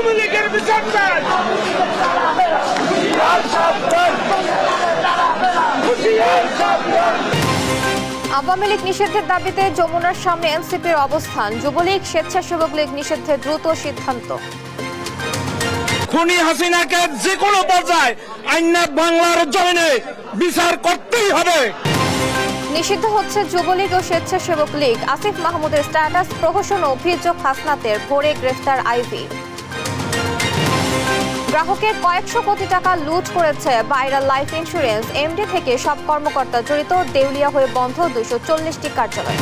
আওয়ামী লীগের বিচার চাই। আওয়ামী লীগ নিষিদ্ধের দাবিতে যমুনার সামনে এনসিপির অবস্থান। যুবলীগ স্বেচ্ছাসেবক লীগ নিষিদ্ধে দ্রুত সিদ্ধান্ত। খুনি হাসিনাকে যে কোনো পর্যায়ে আইনা বাংলার জমিনে বিচার করতেই হবে। নিষিদ্ধ হচ্ছে যুবলীগ ও স্বেচ্ছাসেবক লীগ। আসিফ মাহমুদের স্ট্যাটাস প্রহসন অভিযোগ হাসনাতের ভোরে গ্রেফতার আইভি। গ্রাহকের কয়েকশো কোটি টাকা লুট করেছে ভাইরাল লাইফ ইন্স্যুরেন্স। এমডি থেকে সব কর্মকর্তা জড়িত। দেউলিয়া হয়ে বন্ধ 240টি কার্যালয়।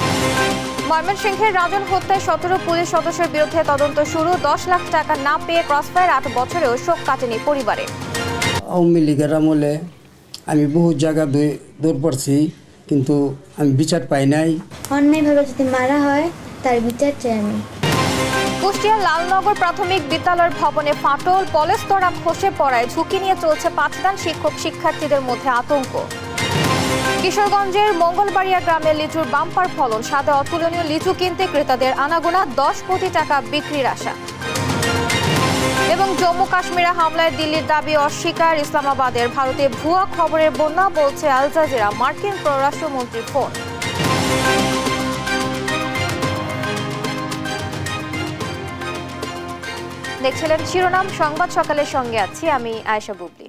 ময়মনসিংহের রাজন হত্যায় 17 পুলিশ সদস্যের বিরুদ্ধে তদন্ত শুরু। 10 লাখ টাকা না পেয়ে ক্রসফায়ার 8 বছরেও শোক কাটেনি পরিবারে। আওয়ামী লীগের আমলে আমি বহু জায়গা দৌড় পড়ছি, কিন্তু আমি বিচার পাই নাই। অন্যায়ভাবে যদি মারা হয় তার বিচার চাই আমি। কুষ্টিয়ার লালনগর প্রাথমিক বিদ্যালয়ের ভবনে ফাটল। পলেস্তরা খসে পড়ায় ঝুঁকি নিয়ে চলছে পাঠদান। শিক্ষক শিক্ষার্থীদের মধ্যে আতঙ্ক। কিশোরগঞ্জের মঙ্গলবাড়িয়া গ্রামে লিচুর বাম্পার ফলন। স্বাদে অতুলনীয় লিচু কিনতে ক্রেতাদের আনাগোনা। 10 কোটি টাকা বিক্রির আশা। এবং জম্মু কাশ্মীরে হামলায় দিল্লির দাবি অস্বীকার ইসলামাবাদের। ভারতে ভুয়া খবরের বন্যা, বলছে আল জাজিরা। মার্কিন পররাষ্ট্রমন্ত্রীর ফোন। দেখছিলেন শিরোনাম সংবাদ সকালের সঙ্গে আছি আমি আয়েশা বুবলি।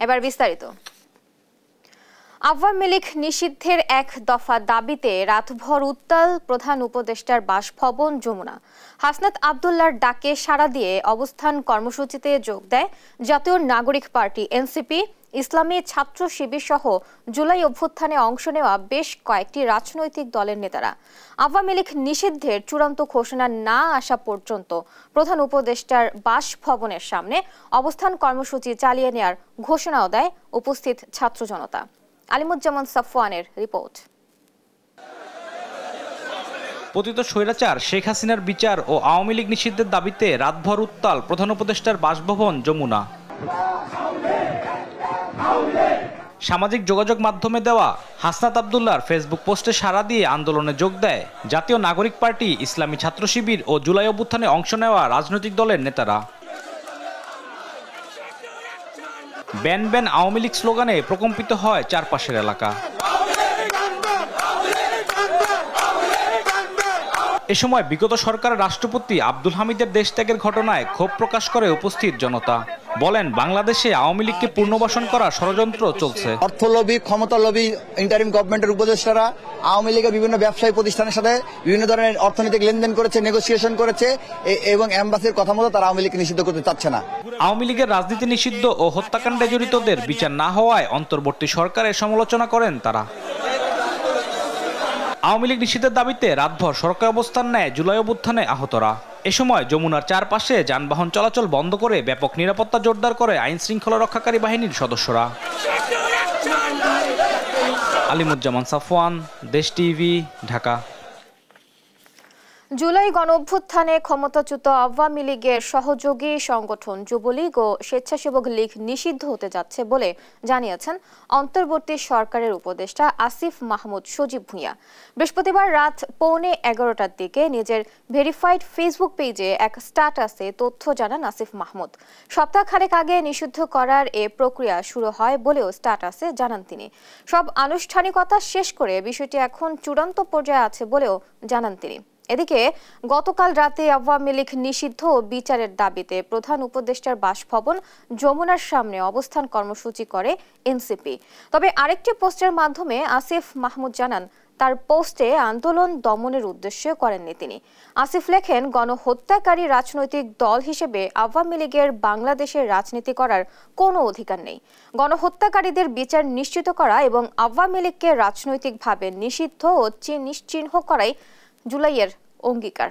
এবার বিস্তারিত। আওয়ামী লীগ নিষিদ্ধের এক দফা দাবিতে রাতভর উত্তাল প্রধান উপদেষ্টার বাসভবন যমুনা। হাসনাত আব্দুল্লাহর ডাকে সাড়া দিয়ে অবস্থান কর্মসূচিতে যোগ দেয় জাতীয় নাগরিক পার্টি, এনসিপি, ইসলামী ছাত্র শিবির সহ জুলাই অভ্যুত্থানে অংশ নেওয়া বেশ কয়েকটি রাজনৈতিক দলের নেতারা। আওয়ামী লীগ নিষিদ্ধের চূড়ান্ত ঘোষণা না আসা পর্যন্ত প্রধান উপদেষ্টার বাসভবনের সামনে অবস্থান কর্মসূচি চালিয়ে নেয়ার ঘোষণাও দেয় উপস্থিত ছাত্র জনতা। আলিমুজ্জামান সাফওয়ানের রিপোর্ট। পতিত স্বৈরাচার শেখ হাসিনার বিচার ও আওয়ামী লীগ নিষিদ্ধের দাবিতে রাতভর উত্তাল প্রধান উপদেষ্টার বাসভবন যমুনা। সামাজিক যোগাযোগ মাধ্যমে দেওয়া হাসনাত আব্দুল্লাহর ফেসবুক পোস্টে সাড়া দিয়ে আন্দোলনে যোগ দেয় জাতীয় নাগরিক পার্টি, ইসলামী ছাত্র শিবির ও জুলাই অভ্যুত্থানে অংশ নেওয়া রাজনৈতিক দলের নেতারা। ব্যান ব্যান আওয়ামী লীগ স্লোগানে প্রকম্পিত হয় চারপাশের এলাকা। এ সময় বিগত সরকারের রাষ্ট্রপতি আব্দুল হামিদের দেশত্যাগের ঘটনায় ক্ষোভ প্রকাশ করে উপস্থিত জনতা। বলেন, বাংলাদেশে আওয়ামী লীগকে পুনর্বাসন করার ষড়যন্ত্র চলছে। অর্থলোভী, ক্ষমতালোভী ইন্টারিম গভর্নমেন্টের উপদেষ্টারা আওয়ামী লীগের বিভিন্ন ব্যবসায়ী প্রতিষ্ঠানের সাথে বিভিন্ন ধরনের অর্থনৈতিক লেনদেন করেছে, নেগোসিয়েশন করেছে এবং এমবাসির কথা মতো তারা আওয়ামী লীগকে নিষিদ্ধ করতে চাচ্ছে না। আওয়ামী লীগের রাজনীতি নিষিদ্ধ ও হত্যাকাণ্ডে জড়িতদের বিচার না হওয়ায় অন্তর্বর্তী সরকারের সমালোচনা করেন তারা। আওয়ামী লীগ নিষিদ্ধের দাবিতে রাতভর সড়কে অবস্থান নেয় জুলাই অভ্যুত্থানে আহতরা। এ সময় যমুনার চারপাশে যানবাহন চলাচল বন্ধ করে ব্যাপক নিরাপত্তা জোরদার করে আইন শৃঙ্খলা রক্ষাকারী বাহিনীর সদস্যরা। আলিমুজ্জামান সাফওয়ান, দেশ টিভি, ঢাকা। জুলাই গণঅভ্যুত্থানে ক্ষমতাচ্যুত আওয়ামী লীগের সহযোগী সংগঠন যুবলীগ ও স্বেচ্ছাসেবক লীগ নিষিদ্ধ হতে যাচ্ছে বলে জানিয়েছেন অন্তর্বর্তী সরকারের উপদেষ্টা আসিফ মাহমুদ সজীব ভুঁইয়া। বৃহস্পতিবার রাত 11:15টার দিকে নিজের ভেরিফাইড ফেসবুক পেজে এক স্ট্যাটাসে তথ্য জানান আসিফ মাহমুদ। সপ্তাহখানেক আগে নিষিদ্ধ করার এ প্রক্রিয়া শুরু হয় বলেও স্ট্যাটাসে জানান তিনি। সব আনুষ্ঠানিকতা শেষ করে বিষয়টি এখন চূড়ান্ত পর্যায়ে আছে বলেও জানান তিনি। এদিকে গতকাল রাতে আওয়ামী লীগ নিষিদ্ধ ও বিচারের দাবিতে প্রধান উপদেষ্টার বাসভবন যমুনার সামনে অবস্থান কর্মসূচি করে এনসিপি। তবে আরেকটি পোস্টের মাধ্যমে আসিফ মাহমুদ জানান, তার পোস্টে আন্দোলন দমনের উদ্দেশ্যে করেননি তিনি। আসিফ লেখেন, গণহত্যাকারী রাজনৈতিক দল হিসেবে আওয়ামী লীগের বাংলাদেশের রাজনীতি করার কোনো অধিকার নেই। গণহত্যাকারীদের বিচার নিশ্চিত করা এবং আওয়ামী লীগকে রাজনৈতিকভাবে নিষিদ্ধ ও নিশ্চিহ্ন করাই জুলাইয়ের অঙ্গীকার।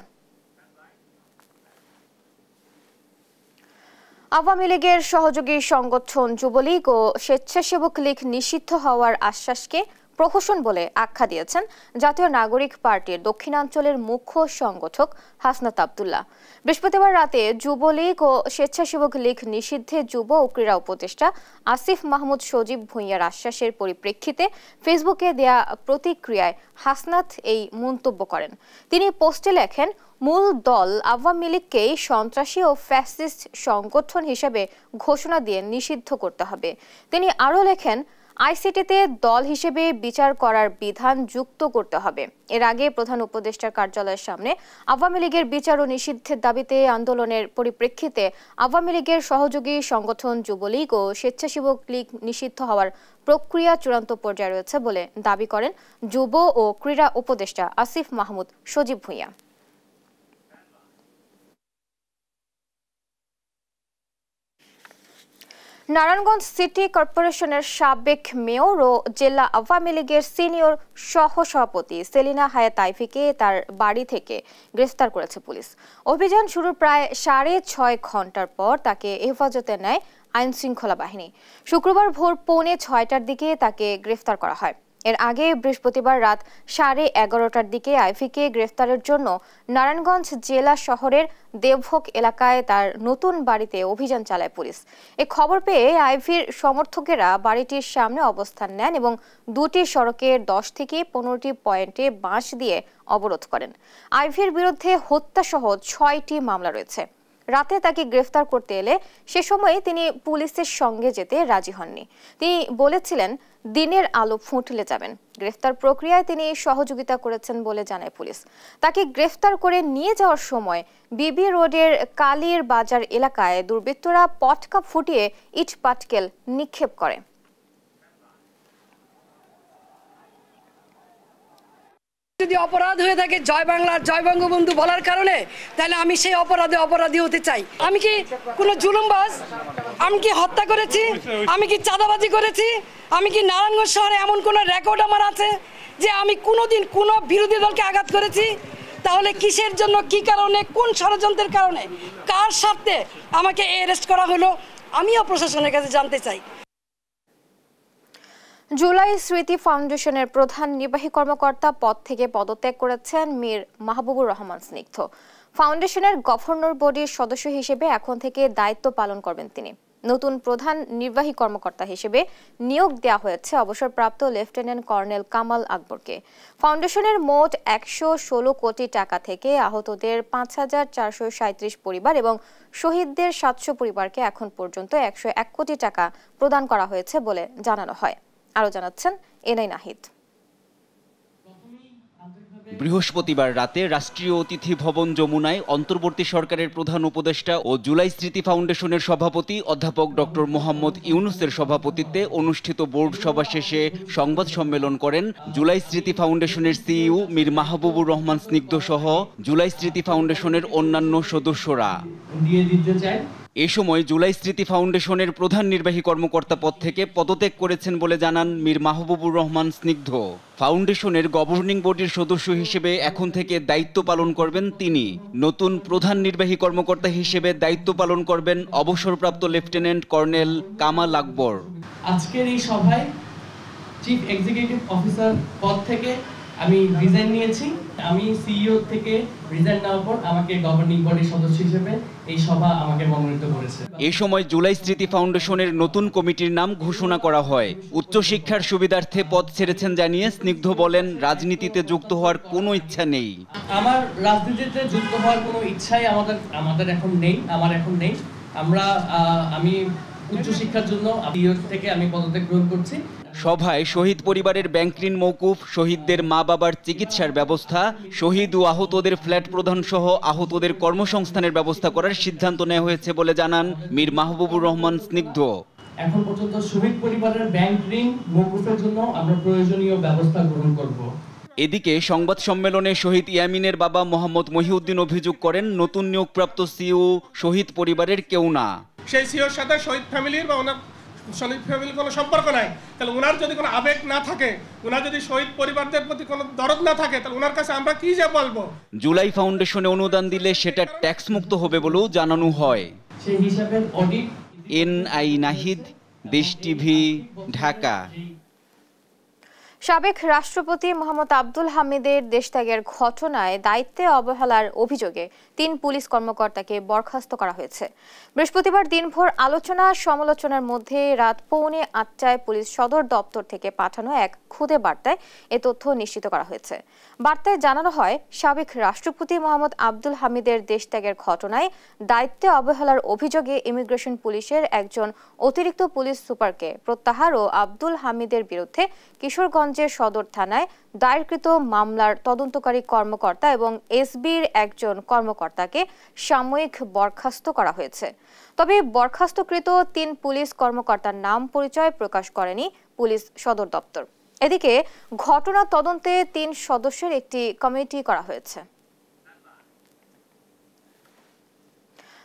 আওয়ামী লীগের সহযোগী সংগঠন যুবলীগ ও স্বেচ্ছাসেবক লীগ নিষিদ্ধ হওয়ার আশ্বাসকে প্রহসন বলে আখ্যা দিয়েছেন জাতীয় নাগরিক পার্টির দক্ষিণাঞ্চলের মুখ্য সংগঠক হাসনাত আব্দুল্লাহ। বৃহস্পতিবার রাতে যুবলীগ ও স্বেচ্ছাসেবক লীগ নিষিদ্ধে যুব ও ক্রীড়া উপদেষ্টা আসিফ মাহমুদ সজীব ভুঁইয়ার আশ্বাসের পরিপ্রেক্ষিতে ফেসবুকে দেয়া প্রতিক্রিয়ায় হাসনাত এই মন্তব্য করেন। তিনি পোস্টে লেখেন, মূল দল আওয়ামী লীগকেই সন্ত্রাসী ও ফ্যাসিস্ট সংগঠন হিসেবে ঘোষণা দিয়ে নিষিদ্ধ করতে হবে। তিনি আরও লেখেন, আইসিটিতে দল হিসেবে বিচার করার বিধান যুক্ত করতে হবে। এর আগে প্রধান উপদেষ্টার কার্যালয়ের সামনে আওয়ামী লীগের বিচার ও নিষিদ্ধের দাবিতে আন্দোলনের পরিপ্রেক্ষিতে আওয়ামী লীগের সহযোগী সংগঠন যুবলীগ ও স্বেচ্ছাসেবক লীগ নিষিদ্ধ হওয়ার প্রক্রিয়া চূড়ান্ত পর্যায়ে রয়েছে বলে দাবি করেন যুব ও ক্রীড়া উপদেষ্টা আসিফ মাহমুদ সজীব ভুঁইয়া। নারায়ণগঞ্জ সিটি কর্পোরেশনের সাবেক মেয়র ও জেলা আওয়ামী লীগের সিনিয়র সহসভাপতি সেলিনা হায়াত আইফিকে তার বাড়ি থেকে গ্রেফতার করেছে পুলিশ। অভিযান শুরুর প্রায় 6.5 ঘন্টার পর তাকে হেফাজতে নেয় আইন শৃঙ্খলা বাহিনী। শুক্রবার ভোর 6:45টার দিকে তাকে গ্রেফতার করা হয়। এর আগে বৃহস্পতিবার রাত 11:30টার দিকে আইফিকে গ্রেফতারের জন্য নারায়ণগঞ্জ জেলা শহরের দেবভোগ এলাকায় তার নতুন বাড়িতে অভিযান চালায় পুলিশ। এই খবর পেয়ে আইফির সমর্থকেরা বাড়িটির সামনে অবস্থান নেন এবং দুটি সড়কের 10 থেকে 15টি পয়েন্টে বাঁশ দিয়ে অবরোধ করেন। আইফির বিরুদ্ধে হত্যাসহ 6টি মামলা রয়েছে। রাতে তাকে গ্রেফতার করতে এলে সে সময় তিনি পুলিশের সঙ্গে যেতে রাজি হননি। তিনি বলেছিলেন দিনের আলো ফুটলে যাবেন। গ্রেফতার প্রক্রিয়ায় তিনি সহযোগিতা করেছেন বলে জানায় পুলিশ। তাকে গ্রেফতার করে নিয়ে যাওয়ার সময় বিবি রোডের কালীর বাজার এলাকায় দুর্বৃত্তরা পটকা ফুটিয়ে ইট পাটকেল নিক্ষেপ করে। যদি অপরাধ হয়ে থাকে জয় বাংলার জয় বঙ্গবন্ধু বলার কারণে, তাহলে আমি সেই অপরাধী হতে চাই। আমি কি কোনো জুলুমবাজ? আমি কি হত্যা করেছি? আমি কি চাঁদাবাজি করেছি? আমি কি নারায়ণগঞ্জ শহরে এমন কোনো রেকর্ড আমার আছে যে আমি কোনোদিন কোনো বিরোধী দলকে আঘাত করেছি? তাহলে কিসের জন্য, কি কারণে, কোন ষড়যন্ত্রের কারণে, কার স্বার্থে আমাকে অ্যারেস্ট করা হলো, আমিও প্রশাসনের কাছে জানতে চাই। জুলাই স্মৃতি ফাউন্ডেশনের প্রধান নির্বাহী কর্মকর্তা পদ থেকে পদত্যাগ করেছেন মীর মাহবুবুর রহমান স্নিগ্ধ। ফাউন্ডেশনের গভর্নর বডির সদস্য হিসেবে এখন থেকে দায়িত্ব পালন করবেন তিনি। নতুন প্রধান নির্বাহী কর্মকর্তা হিসেবে নিয়োগ দেওয়া হয়েছে অবসরপ্রাপ্ত লেফটেন্যান্ট কর্নেল কামাল আকবরকে। ফাউন্ডেশনের মোট 116 কোটি টাকা থেকে আহতদের 5,437 পরিবার এবং শহীদদের 700 পরিবারকে এখন পর্যন্ত 101 কোটি টাকা প্রদান করা হয়েছে বলে জানানো হয়। আরো জানাচ্ছেন এনআই নাহিদ। বৃহস্পতিবার রাতে রাষ্ট্রীয় অতিথি ভবন যমুনায় অন্তর্বর্তী সরকারের প্রধান উপদেষ্টা ও জুলাই স্মৃতি ফাউন্ডেশনের সভাপতি অধ্যাপক ডক্টর মোহাম্মদ ইউনুসের সভাপতিত্বে অনুষ্ঠিত বোর্ড সভা শেষে সংবাদ সম্মেলন করেন জুলাই স্মৃতি ফাউন্ডেশনের সিইও মীর মাহবুবুর রহমান স্নিগ্ধ সহ জুলাই স্মৃতি ফাউন্ডেশনের অন্যান্য সদস্যরা। এ সময় জুলাই স্মৃতি ফাউন্ডেশনের প্রধান নির্বাহী কর্মকর্তা পদ থেকে পদত্যাগ করেছেন বলে জানান মীর মাহবুবুর রহমান স্নিগ্ধ। ফাউন্ডেশনের গভর্নিং বডির সদস্য হিসেবে এখন থেকে দায়িত্ব পালন করবেন তিনি। নতুন প্রধান নির্বাহী কর্মকর্তা হিসেবে দায়িত্ব পালন করবেন অবসরপ্রাপ্ত লেফটেন্যান্ট কর্নেল কামাল আকবর। আজকের এই সভায় চিফ এক্সিকিউটিভ অফিসার পদ থেকে আমি রিজাইন নিয়েছি। আমি সিইও থেকে রিজাইন নেওয়ার পর আমাকে গভর্নিং বডির সদস্য হিসেবে এই সভা আমাকে মনোনীত করেছে। এই সময় জুলাই স্মৃতি ফাউন্ডেশনের নতুন কমিটির নাম ঘোষণা করা হয়। উচ্চশিক্ষার সুবিধার্থে পদ ছেড়েছেন জানিয়ে স্নিগ্ধ বলেন, রাজনীতিতে যুক্ত হওয়ার কোনো ইচ্ছা নেই। আমার রাজনীতিতে যুক্ত হওয়ার কোনো ইচ্ছাই আমাদের এখন নেই। আমি উচ্চশিক্ষার জন্য থেকে আমি পদত্যাগ গ্রহণ করছি। সভায় শহীদ পরিবারের ব্যাংক ঋণ মওকুফ, শহীদদের মা বাবার চিকিৎসার ব্যবস্থা, শহীদ ও আহতদের ফ্ল্যাট প্রদান সহ আহতদের কর্মসংস্থানের ব্যবস্থা করার সিদ্ধান্ত নেওয়া হয়েছে বলে জানান মীর মাহবুবুর রহমান স্নিগ্ধ। এখন পর্যন্ত শহীদ পরিবারের ব্যাংক ঋণ মওকুফের জন্য আমরা প্রয়োজনীয় ব্যবস্থা গ্রহণ করব। এদিকে সংবাদ সম্মেলনে শহীদ ইয়ামিনের বাবা মোহাম্মদ মহিউদ্দিন অভিযোগ করেন, নতুন নিয়োগপ্রাপ্ত সিইও শহীদ পরিবারের কেউ না। সেই সিইওর সাথে শহীদ ফ্যামিলির বা ওনার শহীদ ফ্যামিলির কোনো সম্পর্ক নাই। তাহলে ওনার যদি কোনো আবেগ না থাকে, ওনার যদি শহীদ পরিবারদের প্রতি কোনো দরদ না থাকে, তাহলে ওনার কাছে আমরা কি যে বলবো? জুলাই ফাউন্ডেশনে অনুদান দিলে সেটা ট্যাক্স মুক্ত হবে বলেও জানানো হয়। সেই হিসাবে অডিট। এনআই নাহিদ, দেশ টিভি, ঢাকা। সাবেক রাষ্ট্রপতি মোহাম্মদ আব্দুল হামিদের দেশত্যাগের ঘটনায় দায়িত্বে অবহেলার অভিযোগে 3 পুলিশ কর্মকর্তাকে বরখাস্ত করা হয়েছে। বৃহস্পতিবার দিনভর আলোচনা সমালোচনার মধ্যে রাত 8:45 পুলিশ সদর দপ্তর থেকে পাঠানো এক খুদে বার্তায় এ তথ্য নিশ্চিত করা হয়েছে। বার্তায় জানানো হয়, সাবেক রাষ্ট্রপতি মোহাম্মদ আব্দুল হামিদের দেশত্যাগের ঘটনায় দায়িত্বে অবহেলার অভিযোগে ইমিগ্রেশন পুলিশের একজন অতিরিক্ত পুলিশ সুপারকে প্রত্যাহার ও আব্দুল হামিদের বিরুদ্ধে কিশোরগঞ্জের সদর থানায় দায়েরকৃত মামলার তদন্তকারী কর্মকর্তা এবং এসবির একজন কর্মকর্তাকে সাময়িক বরখাস্ত করা হয়েছে। তবে বরখাস্তকৃত 3 পুলিশ কর্মকর্তার নাম পরিচয় প্রকাশ করেনি পুলিশ সদর দপ্তর। এদিকে ঘটনা তদন্তে 3 সদস্যের একটি কমিটি করা হয়েছে।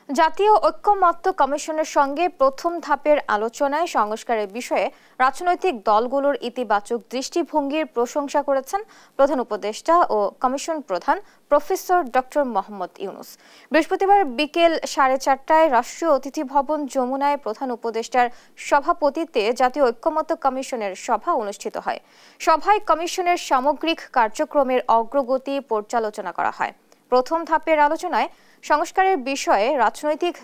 জাতীয় ঐক্যমত্য কমিশনের সঙ্গে প্রথম ধাপের আলোচনায় সংস্কারের বিষয়ে রাজনৈতিক দলগুলোর ইতিবাচক দৃষ্টিভঙ্গির প্রশংসা করেছেন প্রধান উপদেষ্টা ও কমিশন প্রধান প্রফেসর ডক্টর মোহাম্মদ ইউনুস। বৃহস্পতিবার বিকেল 4:30টায় রাষ্ট্রীয় অতিথি ভবন যমুনায় প্রধান উপদেষ্টার সভাপতিত্বে জাতীয় ঐক্যমত্য কমিশনের সভা অনুষ্ঠিত হয়। সভায় কমিশনের সামগ্রিক কার্যক্রমের অগ্রগতি পর্যালোচনা করা হয়। প্রথম ধাপের আলোচনায় সংস্কারের বিষয়ে রাজনৈতিক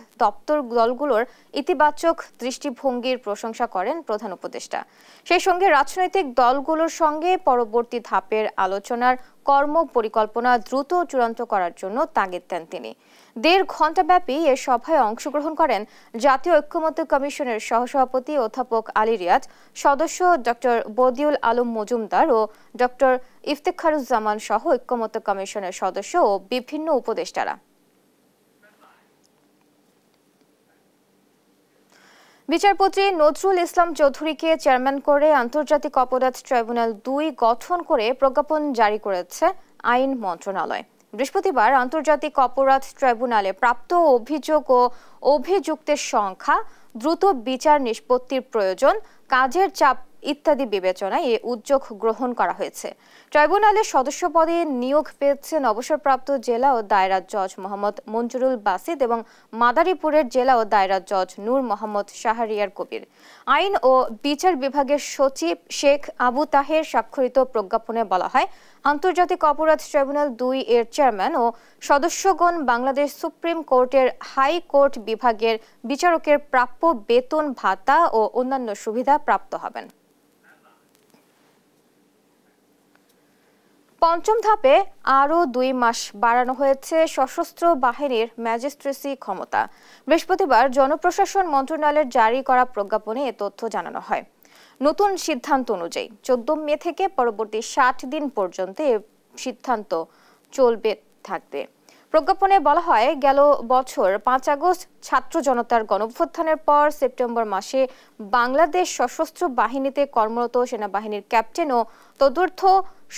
দলগুলোর ইতিবাচক দৃষ্টিভঙ্গির প্রশংসা করেন প্রধান উপদেষ্টা। সেই সঙ্গে রাজনৈতিক দলগুলোর সঙ্গে পরবর্তী ধাপের আলোচনার কর্ম পরিকল্পনা দ্রুত চূড়ান্ত করার জন্য তাগিদ দেন তিনি। 1.5 ঘণ্টাব্যাপী এ সভায় অংশগ্রহণ করেন জাতীয় ঐক্যমত্য কমিশনের সহসভাপতি অধ্যাপক আলী রিয়াজ, সদস্য ডক্টর বদিউল আলম মজুমদার ও ডক্টর ইফতেখারুজ্জামান সহ ঐক্যমত্য কমিশনের সদস্য ও বিভিন্ন উপদেষ্টারা। বিচারপতি নজরুল ইসলাম চৌধুরীকে চেয়ারম্যান করে আন্তর্জাতিক অপরাধ ট্রাইব্যুনাল 2 গঠন করে প্রজ্ঞাপন জারি করেছে আইন মন্ত্রণালয়। বৃহস্পতিবার আন্তর্জাতিক অপরাধ ট্রাইব্যুনালে প্রাপ্ত অভিযোগ ও অভিযুক্তের সংখ্যা, দ্রুত বিচার নিষ্পত্তির প্রয়োজন, কাজের চাপ ইত্যাদি বিবেচনায় এ উদ্যোগ গ্রহণ করা হয়েছে। ট্রাইব্যুনালের সদস্য পদে নিয়োগ পেয়েছেন অবসরপ্রাপ্ত জেলা ও দায়রা জজ মোহাম্মদ মঞ্জুরুল বাসিদ এবং মাদারীপুরের জেলা ও দায়রা জজ নূর মোহাম্মদ শাহরিয়ার কবির। আইন ও বিচার বিভাগের সচিব শেখ আবু তাহের স্বাক্ষরিত প্রজ্ঞাপনে বলা হয়, আন্তর্জাতিক অপরাধ ট্রাইব্যুনাল 2 এর চেয়ারম্যান ও সদস্যগণ বাংলাদেশ সুপ্রিম কোর্টের হাই কোর্ট বিভাগের বিচারকের প্রাপ্য বেতন ভাতা ও অন্যান্য সুবিধা প্রাপ্ত হবেন। পঞ্চম ধাপে আরও 2 মাস বাড়ানো হয়েছে সশস্ত্র বাহিনীর ম্যাজিস্ট্রেসি ক্ষমতা। বৃহস্পতিবার জনপ্রশাসন মন্ত্রণালয়ের জারি করা প্রজ্ঞাপনে এ তথ্য জানানো হয়। নতুন সিদ্ধান্ত অনুযায়ী 14 মে থেকে পরবর্তী 60 দিন পর্যন্ত এ সিদ্ধান্ত চলবে থাকবে। প্রজ্ঞাপনে বলা হয়, গেল বছর 5 আগস্ট ছাত্র জনতার গণঅভ্যুত্থানের পর সেপ্টেম্বর মাসে বাংলাদেশ সশস্ত্র বাহিনীতে কর্মরত সেনাবাহিনীর ক্যাপ্টেন ও তদূর্ধ্ব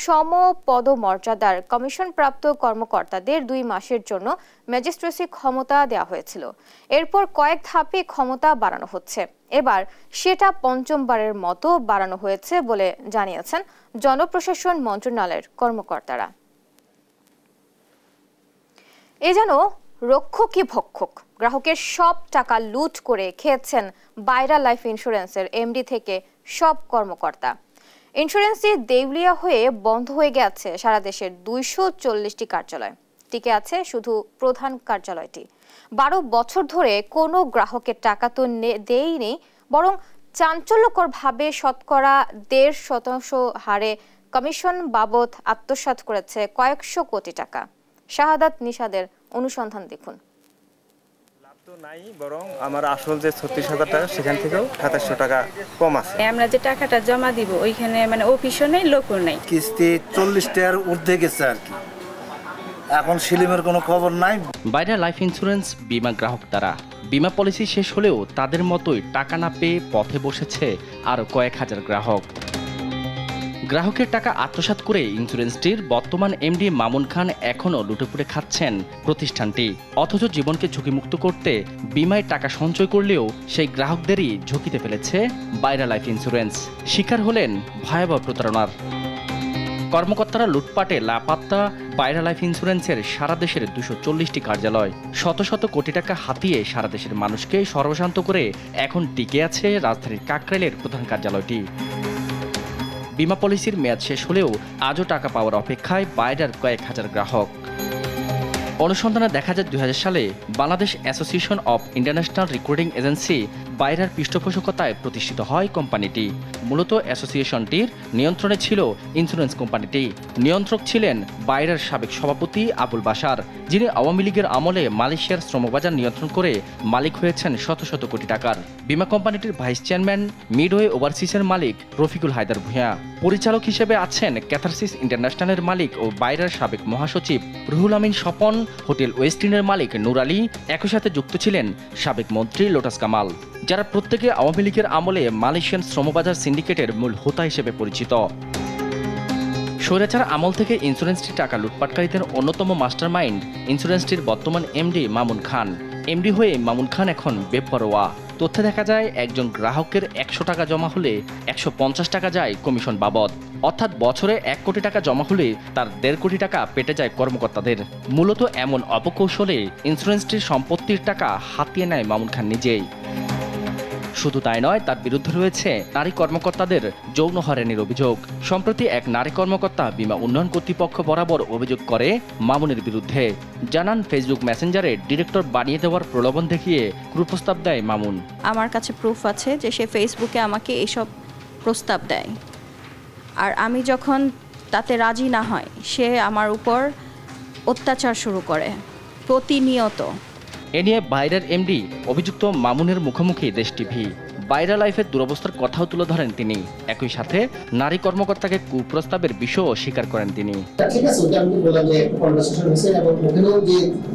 সমপদমর্যাদার কমিশনপ্রাপ্ত কর্মকর্তাদের 2 মাসের জন্য ম্যাজিস্ট্রেসি ক্ষমতা দেওয়া হয়েছিল। এরপর কয়েক ধাপে ক্ষমতা বাড়ানো হচ্ছে। এবার সেটা পঞ্চমবারের মতো বাড়ানো হয়েছে বলে জানিয়েছেন জনপ্রশাসন মন্ত্রণালয়ের কর্মকর্তারা। এ যেন রক্ষকই ভক্ষক। গ্রাহকের সব টাকা লুট করে খেয়েছেন বাইরা লাইফ ইন্স্যুরেন্সের এমডি থেকে সব কর্মকর্তা। ইন্স্যুরেন্সটি দেউলিয়া হয়ে বন্ধ হয়ে গেছে সারা দেশের 240টি কার্যালয়। টিকে আছে শুধু প্রধান কার্যালয়টি। 12 বছর ধরে কোনো গ্রাহকের টাকা তো দেয়নি, বরং চাঞ্চল্যকরভাবে শতকরা 1.5% হারে কমিশন বাবদ আত্মসাৎ করেছে কয়েকশো কোটি টাকা। শাহাদাত নিশাদের অনুসন্ধান দেখুন। লাভ তো নাই, বরং আমার আসল যে 36,000 টাকা সেখান থেকেও 2700 টাকা কম আছে। আমরা যে টাকাটা জমা দিব ওইখানে মানে অফিসও নেই, লোকও নেই। কিস্তি 40টার ঊর্ধ্বে গেছে আর কি, এখন সিলিমের কোনো খবর নাই। বাইরা লাইফ ইন্স্যুরেন্স বীমা গ্রাহক তারা। বীমা পলিসি শেষ হলেও তাদের মতোই টাকা না পেয়ে পথে বসেছে আরও কয়েক হাজার গ্রাহক। গ্রাহকের টাকা আত্মসাৎ করে ইন্স্যুরেন্সটির বর্তমান এমডি মামুন খান এখনও লুটেপুটে খাচ্ছেন প্রতিষ্ঠানটি। অথচ জীবনকে ঝুঁকিমুক্ত করতে বীমায় টাকা সঞ্চয় করলেও সেই গ্রাহকদেরই ঝুঁকিতে ফেলেছে বাইরা লাইফ ইন্স্যুরেন্স। শিকার হলেন ভয়াবহ প্রতারণার। কর্মকর্তারা লুটপাটে লাপাত্তা বাইরা লাইফ ইন্স্যুরেন্সের সারা দেশের 240টি কার্যালয়। শত শত কোটি টাকা হাতিয়ে সারা দেশের মানুষকে সর্বশান্ত করে এখন টিকে আছে রাজধানীর কাকরাইলের প্রধান কার্যালয়টি। বিমা পলিসির মেয়াদ শেষ হলেও আজও টাকা পাওয়ার অপেক্ষায় বাইরের কয়েক হাজার গ্রাহক। অনুসন্ধানে দেখা যায় 2000 সালে Bangladesh association of international recruiting agency বাইরার পৃষ্ঠপোষকতায় প্রতিষ্ঠিত হয় কোম্পানিটি। মূলত অ্যাসোসিয়েশনটির নিয়ন্ত্রণে ছিল ইন্স্যুরেন্স কোম্পানিটি। নিয়ন্ত্রক ছিলেন বাইরার সাবেক সভাপতি আবুল বাশার, যিনি আওয়ামী লীগের আমলে মালয়েশিয়ার শ্রমবাজার নিয়ন্ত্রণ করে মালিক হয়েছেন শত শত কোটি টাকার। বিমা কোম্পানিটির ভাইস চেয়ারম্যান মিডওয়ে ওভারসিসের মালিক রফিকুল হায়দার ভূঁইয়া। পরিচালক হিসেবে আছেন ক্যাথারসিস ইন্টারন্যাশনালের মালিক ও বাইরার সাবেক মহাসচিব রুহুল আমিন স্বপন, হোটেল ওয়েস্টিনের মালিক নূর আলী। একই সাথে যুক্ত ছিলেন সাবেক মন্ত্রী লোটাস কামাল, যারা প্রত্যেকে আওয়ামী লীগের আমলে মালয়েশিয়ান শ্রমবাজার সিন্ডিকেটের মূল হোতা হিসেবে পরিচিত। স্বৈরাচার আমল থেকে ইন্স্যুরেন্সটির টাকা লুটপাটকারীদের অন্যতম মাস্টারমাইন্ড ইন্স্যুরেন্সটির বর্তমান এমডি মামুন খান। এমডি হয়ে মামুন খান এখন বেপরোয়া। তথ্যে দেখা যায় একজন গ্রাহকের 100 টাকা জমা হলে 150 টাকা যায় কমিশন বাবদ, অর্থাৎ বছরে 1 কোটি টাকা জমা হলে তার 1.5 কোটি টাকা পেটে যায় কর্মকর্তাদের। মূলত এমন অপকৌশলে ইন্স্যুরেন্সটির সম্পত্তির টাকা হাতিয়ে নেয় মামুন খান নিজেই। শুধু তাই নয়, তার বিরুদ্ধে রয়েছে নারী কর্মকর্তাদের যৌন হয়রানির অভিযোগ। সম্প্রতি এক নারী কর্মকর্তা বিমা উন্নয়ন কর্তৃপক্ষ বরাবর অভিযোগ করে মামুনের বিরুদ্ধে। জানান ফেসবুক মেসেঞ্জারে ডিরেক্টর বানিয়ে দেওয়ার প্রলোভন দেখিয়ে কুপ্রস্তাব দেয় মামুন। আমার কাছে প্রুফ আছে যে সে ফেসবুকে আমাকে এইসব প্রস্তাব দেয়, আর আমি যখন তাতে রাজি না হয় সে আমার উপর অত্যাচার শুরু করে প্রতিনিয়ত। এ নিয়ে বাইরের এমডি অভিযুক্ত মামুনের মুখোমুখি দেশ টিভি। বাইরা লাইফের দুরবস্থার কথাও তুলে ধরেন তিনি। একই সাথে নারী কর্মকর্তাকে কুপ্রস্তাবের বিষয়ও স্বীকার করেন তিনি। ঠিক আছে, ওটা আমি বললাম যে কনভারসেশন হয়েছে এবং ওখানেও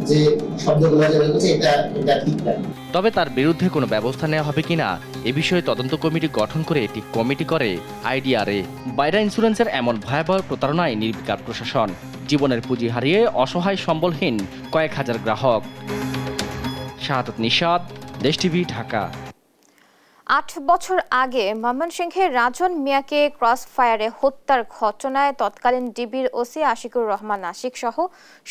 যে শব্দগুলো হচ্ছে এটা ঠিক না। তবে তার বিরুদ্ধে কোনো ব্যবস্থা নেওয়া হবে কিনা এ বিষয়ে তদন্ত কমিটি গঠন করে একটি কমিটি করে আইডিআরএ। বাইরা ইন্স্যুরেন্সের এমন ভয়াবহ প্রতারণায় নির্বিকার প্রশাসন। জীবনের পুঁজি হারিয়ে অসহায় সম্বলহীন কয়েক হাজার গ্রাহক। শাহাদাত নিশাদ, দেশ টিভি, ঢাকা। 8 বছর আগে ময়মনসিংহের রাজন মিয়াকে ক্রস ফায়ারে হত্যার ঘটনায় তৎকালীন ডিবির ওসি আশিকুর রহমান আশিক সহ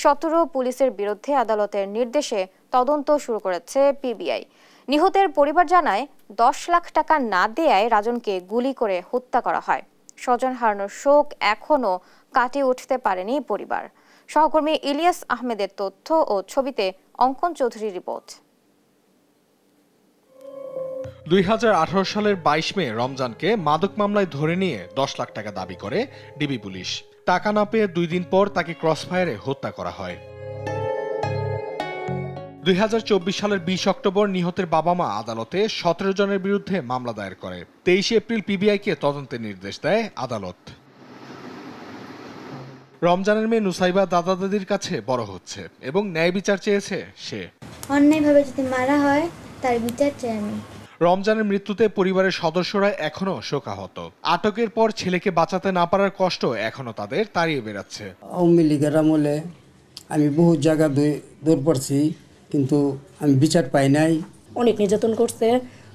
17 পুলিশের বিরুদ্ধে আদালতের নির্দেশে তদন্ত শুরু করেছে পিবিআই। নিহতের পরিবার জানায় 10 লাখ টাকা না দেয়ায় রাজনকে গুলি করে হত্যা করা হয়। স্বজন হারানোর শোক এখনও কাটিয়ে উঠতে পারেনি পরিবার। সহকর্মী ইলিয়াস আহমেদের তথ্য ও ছবিতে অঙ্কন চৌধুরীর রিপোর্ট। 2018 সালের 22 মে রমজানকে মাদক মামলায় ধরে নিয়ে 10 লাখ টাকা দাবি করে ডিবি পুলিশ। টাকা না পেয়ে 2 দিন পর তাকে ক্রসফায়ারে হত্যা করা হয়। 2024 সালের 20 অক্টোবর নিহতের বাবা মা আদালতে 17 জনের বিরুদ্ধে মামলা দায়ের করে। 23 এপ্রিল পিবিআইকে তদন্তের নির্দেশ দেয় আদালত। রমজানের মেয়ে নুসাইবা দাদা দাদির কাছে বড় হচ্ছে এবং ন্যায় বিচার চেয়েছে সে। অন্যায়ভাবে যদি মারা হয় তার বিচার চাই আমি। রমজানের মৃত্যুতে পরিবারের সদস্যরা এখনো শোকাহত। আটকের পর ছেলেকে বাঁচাতে না পারার কষ্ট এখনো তাদের তাড়িয়ে বেড়াচ্ছে। আওয়ামী লীগের আমলে আমি বহু জায়গা দৌড় পড়ছি, কিন্তু আমি বিচার পাই নাই। অনেক নির্যাতন করছে।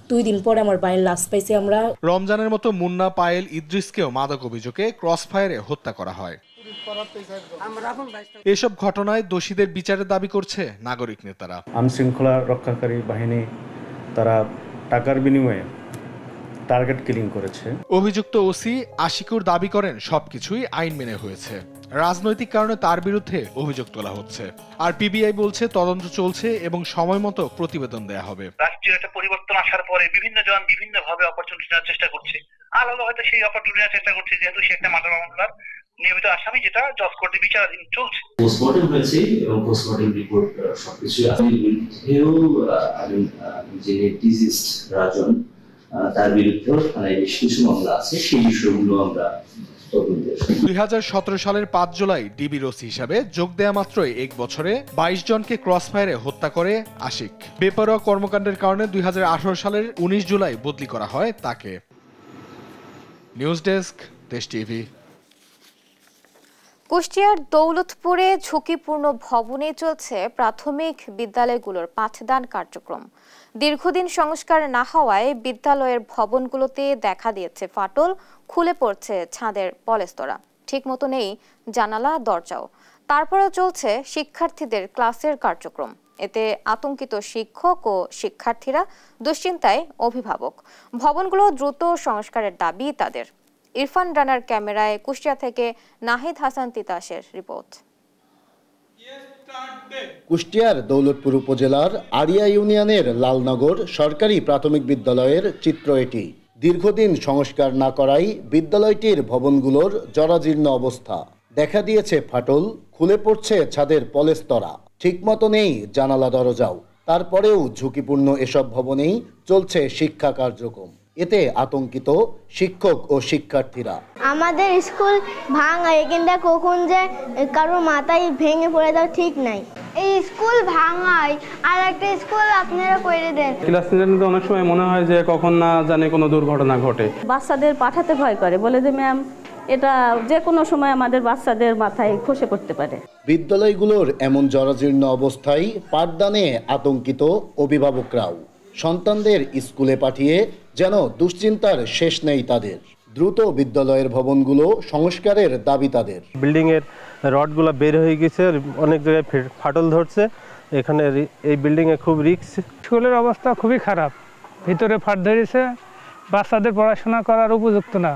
2 দিন পরে আমার ভাইয়ের লাশ পাইছি আমরা। রমজানের মতো মুন্না, পায়েল, ইদ্রিসকেও মাদক অভিযোগে ক্রসফায়ারে হত্যা করা হয়। এসব ঘটনায় দোষীদের বিচারের দাবি করছে নাগরিক নেতারা। আইনশৃঙ্খলা রক্ষাকারী বাহিনী তারা টাকার বিনিময়ে টার্গেট কিলিং করেছে। অভিযুক্ত ওসি আশিকুর দাবি করেন সবকিছুই আইন মেনে হয়েছে, রাজনৈতিক কারণে তার বিরুদ্ধে অভিযোগ তোলা হচ্ছে। আর পিবিআই বলছে তদন্ত চলছে এবং সময় মতো প্রতিবেদন দেয়া হবে। রাষ্ট্রীয় একটা পরিবর্তন আসার পরে বিভিন্ন জন বিভিন্নভাবে অপরচুনিটি নেওয়ার চেষ্টা করছে। আলাদা হয়তো সেই অপরচুনিটি নেওয়ার চেষ্টা করছে, যেহেতু সে একটা মার্ডার মামলার নিয়মিত আসামি, যেটা জজ কোর্টে বিচারাধীন চলছে। পোস্টমর্টেম হয়েছে এবং পোস্টমর্টেম রিপোর্ট সবকিছু যে ডিজিজড রাজন তার বিরুদ্ধে থানায় বেশ কিছু মামলা আছে, সেই বিষয়গুলো আমরা 2017 সালের 5 জুলাই ডিবির ওসি হিসাবে যোগ দেয়া মাত্রই 1 বছরে 22 জনকে ক্রসফায়ারে হত্যা করে আশিক। বেপরোয়া কর্মকাণ্ডের কারণে 2018 সালের 19 জুলাই বদলি করা হয় তাকে। নিউজ ডেস্ক, দেশ টিভি। কুষ্টিয়ার দৌলতপুরে ঝুঁকিপূর্ণ ভবনে চলছে প্রাথমিক বিদ্যালয়গুলোর পাঠদান কার্যক্রম। দীর্ঘদিন সংস্কার না হওয়ায় বিদ্যালয়ের ভবনগুলোতে দেখা দিয়েছে ফাটল, খুলে পড়ছে ছাদের পলেস্তরা, ঠিকমতো নেই জানালা দরজাও। তারপরেও চলছে শিক্ষার্থীদের ক্লাসের কার্যক্রম। এতে আতঙ্কিত শিক্ষক ও শিক্ষার্থীরা, দুশ্চিন্তায় অভিভাবক। ভবনগুলো দ্রুত সংস্কারের দাবি তাদের। ইরফান রানার ক্যামেরায় কুষ্টিয়া থেকে নাহিদ হাসান তিতাসের রিপোর্ট। কুষ্টিয়ার দৌলতপুর উপজেলার আড়িয়া ইউনিয়নের লালনগর সরকারি প্রাথমিক বিদ্যালয়ের চিত্র এটি। দীর্ঘদিন সংস্কার না করায় বিদ্যালয়টির ভবনগুলোর জরাজীর্ণ অবস্থা। দেখা দিয়েছে ফাটল, খুলে পড়ছে ছাদের পলেস্তরা, ঠিকমতো নেই জানালা দরজাও। তারপরেও ঝুঁকিপূর্ণ এসব ভবনেই চলছে শিক্ষা কার্যক্রম। এতে আতঙ্কিত শিক্ষক ও শিক্ষার্থীরা। আমাদের স্কুল ভাঙা, এখানটা কখন যে কারোর মাথায় ভেঙে পড়ে যাওয়া ঠিক নাই। এই স্কুল ভাঙায় আর একটা স্কুল আপনারা করে দেন। ক্লাস নিতে অনেক সময় মনে হয় যে কখন না জানে কোনো দুর্ঘটনা ঘটে। বাচ্চাদের পাঠাতে ভয় করে, বলে যে ম্যাম এটা যে কোনো সময় আমাদের বাচ্চাদের মাথায় খসে পড়তে পারে। বিদ্যালয়গুলোর এমন জরাজীর্ণ অবস্থায় পাঠদানে আতঙ্কিত অভিভাবকরাও। সন্তানদের স্কুলে পাঠিয়ে যেন দুশ্চিন্তার শেষ নেই তাদের। দ্রুত বিদ্যালয়ের ভবনগুলো সংস্কারের দাবি তাদের। বিল্ডিং এর রডগুলো বের হয়ে গেছে, অনেক জায়গায় ফাটল ধরছে। এখানে এই বিল্ডিং এ খুব রিস্ক। স্কুলের অবস্থা খুবই খারাপ, ভিতরে ফাট ধরেছে, বাচ্চাদের পড়াশোনা করার উপযুক্ত না।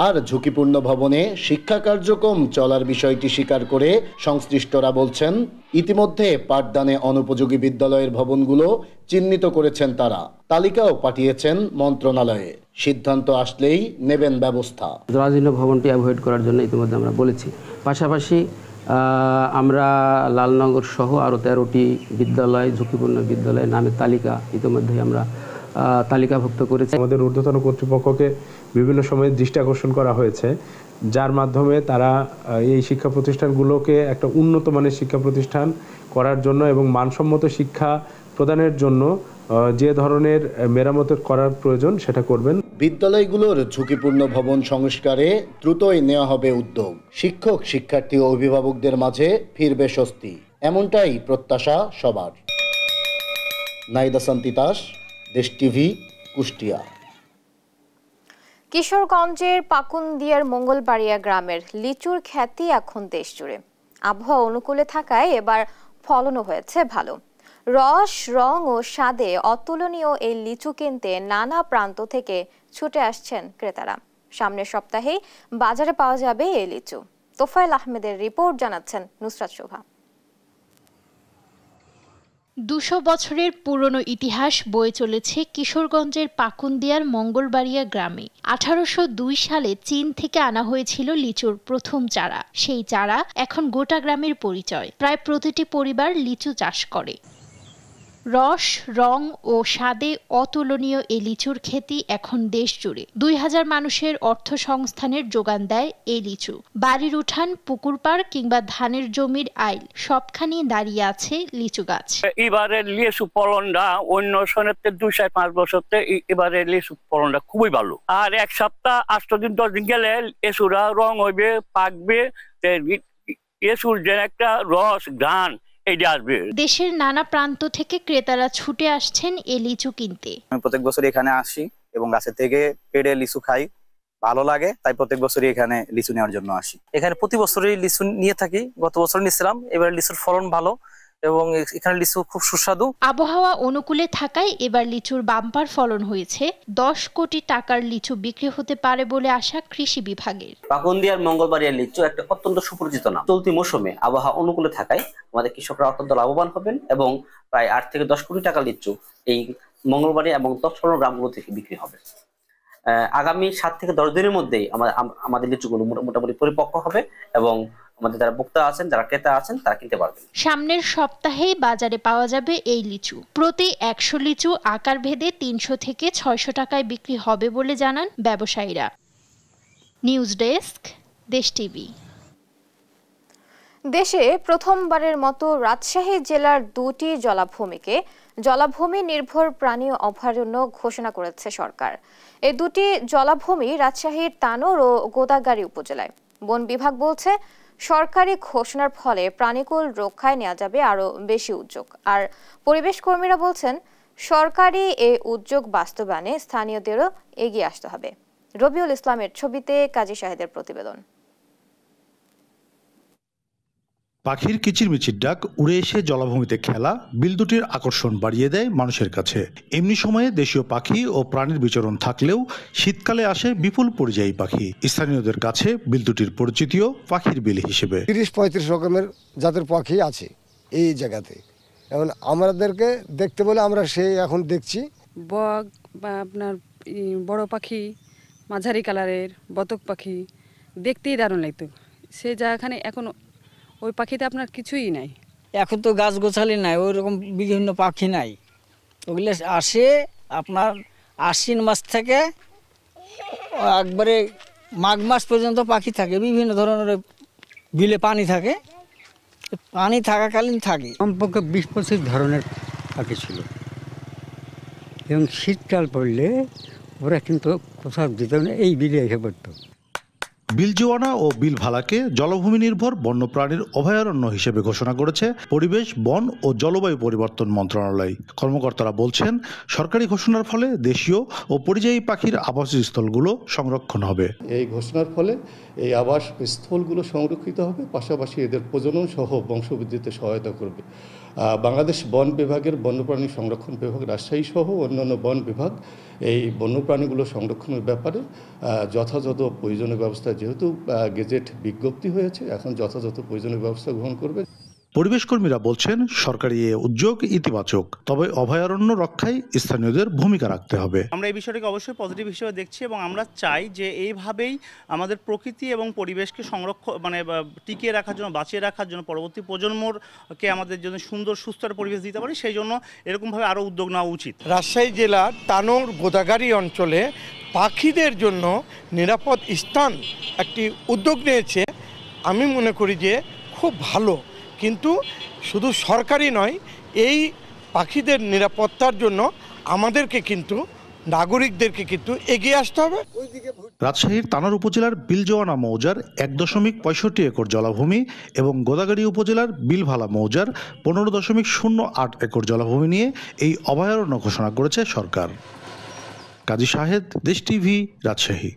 আর ঝুঁকিপূর্ণ ভবনে শিক্ষা কার্যক্রম চলার বিষয়টি স্বীকার করে সংশ্লিষ্টরা বলছেন, ইতিমধ্যে পাঠদানে অনুপযোগী বিদ্যালয়ের ভবনগুলো চিহ্নিত করেছেন তারা। তালিকাও পাঠিয়েছেন মন্ত্রণালয়ে। সিদ্ধান্ত আসলেই নেবেন ব্যবস্থা। জরাজীর্ণ ভবনটি অ্যাভয়েড করার জন্য ইতিমধ্যে আমরা বলেছি। পাশাপাশি আমরা লালনগর সহ আরও 13টি বিদ্যালয়, ঝুঁকিপূর্ণ বিদ্যালয়ের নামের তালিকা ইতিমধ্যে আমরা তালিকাভুক্ত করেছি। আমাদের ঊর্ধ্বতন কর্তৃপক্ষকে বিভিন্ন সময়ে দৃষ্টি আকর্ষণ করা হয়েছে, যার মাধ্যমে তারা এই শিক্ষা প্রতিষ্ঠানগুলোকে একটা উন্নত মানের শিক্ষা প্রতিষ্ঠান করার জন্য এবং মানসম্মত শিক্ষা প্রদানের জন্য যে ধরনের মেরামত করার প্রয়োজন সেটা করবেন। বিদ্যালয়গুলোর ঝুঁকিপূর্ণ ভবন সংস্কারে দ্রুতই নেওয়া হবে উদ্যোগ। শিক্ষক, শিক্ষার্থী ও অভিভাবকদের মাঝে ফিরবে স্বস্তি, এমনটাই প্রত্যাশা সবার। নাহিদ হাসান তিতাস, দেশ টিভি, কুষ্টিয়া। কিশোরগঞ্জের পাকুন্দিয়ার মঙ্গলবাড়িয়া গ্রামের লিচুর খ্যাতি এখন দেশ জুড়ে। আবহাওয়া অনুকূলে থাকায় এবার ফলনও হয়েছে ভালো। রস, রং ও স্বাদে অতুলনীয় এই লিচু কিনতে নানা প্রান্ত থেকে ছুটে আসছেন ক্রেতারা। সামনের সপ্তাহেই বাজারে পাওয়া যাবে এই লিচু। তোফায়েল আহমেদের রিপোর্ট, জানাচ্ছেন নুসরাত শোভা। 200 বছরের পুরনো ইতিহাস বয়ে চলেছে কিশোরগঞ্জের পাকুন্দিয়ার মঙ্গলবাড়িয়া গ্রামে। 1802 সালে চীন থেকে আনা হয়েছিল লিচুর প্রথম চারা। সেই চারা এখন গোটা গ্রামের পরিচয়। প্রায় প্রতিটি পরিবার লিচু চাষ করে। রস, রং ও স্বাদে অতুলনীয় এই লিচুর খ্যাতি এখন দেশ জুড়ে। 2000 মানুষের অর্থসংস্থানের যোগান দেয় এই লিচু। বাড়ির উঠান, পুকুর পাড় কিংবা ধানের জমির আইল সবখানি দাঁড়িয়ে আছে লিচু গাছ। এবারে লিচু ফলনটা অন্য সনের 2-5 বছর এবারে লিচু ফলনটা খুবই ভালো। আর 1 সপ্তাহ 8 দিন 10 দিন গেলে লিচুরা রং হইবে, পাকবে, লিচুর যে একটা রস গান। দেশের নানা প্রান্ত থেকে ক্রেতারা ছুটে আসছেন এই লিচু কিনতে। আমি প্রত্যেক বছর এখানে আসি এবং গাছের থেকে পেড়ে লিচু খাই, ভালো লাগে, তাই প্রত্যেক বছরই এখানে লিচু নেওয়ার জন্য আসি। এখানে প্রতি বছরই লিচু নিয়ে থাকি, গত বছর নিয়েছিলাম, এবার লিচুর ফলন ভালো এবং এখানে লিচু খুব সুস্বাদু। আবহাওয়া অনুকূলে থাকায় এবার লিচুর বাম্পার ফলন হয়েছে। 10 কোটি টাকার লিচু বিক্রি হতে পারে বলে আশা কৃষি বিভাগের। পাকুন্দিয়ার মঙ্গলবাড়িয়া লিচু একটা অত্যন্ত সুপরিচিত নাম। চলতি মৌসুমে আবহাওয়া অনুকূলে থাকায় আমাদের কৃষকরা অত্যন্ত লাভবান হবেন এবং প্রায় 8 থেকে 10 কোটি টাকার লিচু এই মঙ্গলবাড়িয়া এবং তৎসংলগ্ন গ্রামগুলো থেকে বিক্রি হবে। আগামী 7 থেকে 10 দিনের মধ্যেই আমাদের লিচুগুলো মোটামুটি পরিপক্ক হবে এবং আমাদের যারা ভোক্তা আছেন, যারা ক্রেতা আছেন, তারা কিনতে পারবেন। সামনের সপ্তাহেই বাজারে পাওয়া যাবে এই লিচু। প্রতি 100 লিচু আকার ভেদে 300 থেকে 600 টাকায় বিক্রি হবে বলে জানান ব্যবসায়ীরা। নিউজ ডেস্ক, দেশ টিভি। দেশে প্রথমবারের মতো রাজশাহী জেলার 2টি জলাভূমিকে জলাভূমি নির্ভর প্রাণী অভয়ারণ্য ঘোষণা করেছে সরকার। এই 2টি জলাভূমি রাজশাহীর তানোর ও গোদাগাড়ী উপজেলায়। বন বিভাগ বলছে, সরকারি ঘোষণার ফলে প্রাণীকুল রক্ষায় নেওয়া যাবে আরও বেশি উদ্যোগ। আর পরিবেশ কর্মীরা বলছেন, সরকারি এই উদ্যোগ বাস্তবায়নে স্থানীয়দেরও এগিয়ে আসতে হবে। রবিউল ইসলামের ছবিতে কাজী শাহেদের প্রতিবেদন। পাখির কিচিরমিচির ডাক উড়ে এসে জলাভূমিতে খেলা বিল দুটির আকর্ষণ বাড়িয়ে দেয় মানুষের কাছে। এমনি সময়ে দেশীয় পাখি ও প্রাণীর বিচরণ থাকলেও শীতকালে আসে বিপুল পরিযায়ী পাখি। স্থানীয়দের কাছে বিল দুটির পরিচিতিও পাখির বিল হিসেবে। 30-35 রকমের জাতের পাখি আছে এই জায়গাতে। এখন আমাদেরকে দেখতে বলে আমরা সেই এখন দেখছি বক বা আপনার বড় পাখি, মাঝারি কালারের বতক পাখি দেখতেই দারুণ লাগতো। সেই জায়গাখানে এখন ওই পাখিতে আপনার কিছুই নাই। এখন তো গাছ গোছালি নাই, ওই রকম বিভিন্ন পাখি নাই। ওগুলো আসে আপনার আশ্বিন মাস থেকে একবারে মাঘ মাস পর্যন্ত পাখি থাকে। বিভিন্ন ধরনের বিলে পানি থাকে, পানি থাকাকালীন থাকে। কমপক্ষে 20-25 ধরনের পাখি ছিল এবং শীতকাল পড়লে ওরা কিন্তু কোথাও যেত না, এই বিলে এসে পড়তো। বিল জোয়ানা ও বিল ভালাকে জলভূমি নির্ভর বন্যপ্রাণীর অভয়ারণ্য হিসেবে ঘোষণা করেছে পরিবেশ, বন ও জলবায়ু পরিবর্তন মন্ত্রণালয়। কর্মকর্তারা বলছেন, সরকারি ঘোষণার ফলে দেশীয় ও পরিযায়ী পাখির আবাসস্থলগুলো সংরক্ষণ হবে। এই ঘোষণার ফলে এই আবাসস্থলগুলো সংরক্ষিত হবে, পাশাপাশি এদের প্রজনন সহ বংশবৃদ্ধিতে সহায়তা করবে। বাংলাদেশ বন বিভাগের বন্যপ্রাণী সংরক্ষণ বিভাগ, রাজশাহী সহ অন্যান্য বন বিভাগ এই বন্যপ্রাণীগুলো সংরক্ষণের ব্যাপারে যথাযথ প্রয়োজনীয় ব্যবস্থা, যেহেতু গেজেট বিজ্ঞপ্তি হয়েছে, এখন যথাযথ প্রয়োজনীয় ব্যবস্থা গ্রহণ করবে। পরিবেশ কর্মীরা বলছেন, সরকারি এই উদ্যোগ ইতিবাচক, তবে অভয়ারণ্য রক্ষায় স্থানীয়দের ভূমিকা রাখতে হবে। আমরা এই বিষয়টাকে অবশ্যই পজিটিভ হিসেবে দেখছি এবং আমরা চাই যে এইভাবেই আমাদের প্রকৃতি এবং পরিবেশকে সংরক্ষণ টিকিয়ে রাখার জন্য, বাঁচিয়ে রাখার জন্য, পরবর্তী প্রজন্মকে আমাদের জন্য সুন্দর সুস্থ পরিবেশ দিতে পারি, সেই জন্য এরকমভাবে আরও উদ্যোগ নেওয়া উচিত। রাজশাহী জেলার তানোর গোদাগাড়ি অঞ্চলে পাখিদের জন্য নিরাপদ স্থান একটি উদ্যোগ নিয়েছে। আমি মনে করি যে খুব ভালো, কিন্তু শুধু সরকারি নয়, এই পাখিদের নিরাপত্তার জন্য আমাদেরকে কিন্তু নাগরিকদেরকে কিন্তু এগিয়ে আসতে হবে। রাজশাহীর তানোর উপজেলার বিলজোয়ানা মৌজার 1.65 একর জলাভূমি এবং গোদাগাড়ী উপজেলার বিলভালা মৌজার 15.08 একর জলাভূমি নিয়ে এই অভয়ারণ্য ঘোষণা করেছে সরকার। কাজী শাহেদ, দেশ টিভি, রাজশাহী।